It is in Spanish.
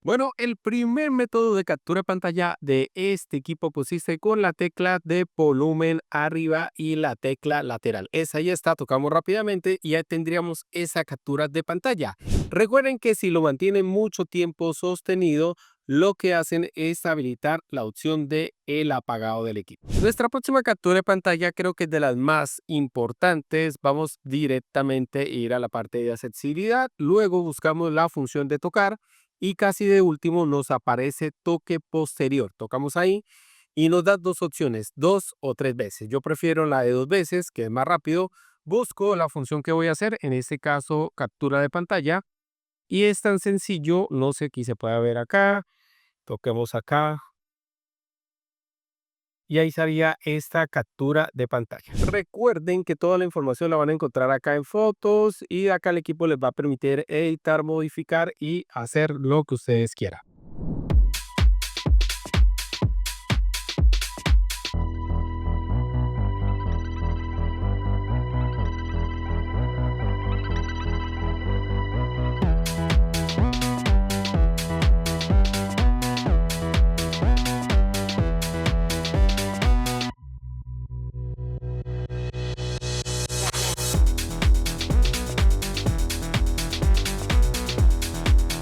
Bueno, el primer método de captura de pantalla de este equipo consiste con la tecla de volumen arriba y la tecla lateral. Esa ya está, tocamos rápidamente y ya tendríamos esa captura de pantalla. Recuerden que si lo mantienen mucho tiempo sostenido, lo que hacen es habilitar la opción de el apagado del equipo. Nuestra próxima captura de pantalla creo que es de las más importantes. Vamos directamente a ir a la parte de accesibilidad, luego buscamos la función de tocar y casi de último nos aparece toque posterior. Tocamos ahí y nos da dos opciones, 2 o 3 veces. Yo prefiero la de 2 veces, que es más rápido. Busco la función que voy a hacer, en este caso captura de pantalla, y es tan sencillo, no sé, aquí se puede ver acá, toquemos acá y ahí salía esta captura de pantalla. Recuerden que toda la información la van a encontrar acá en fotos y acá el equipo les va a permitir editar, modificar y hacer lo que ustedes quieran.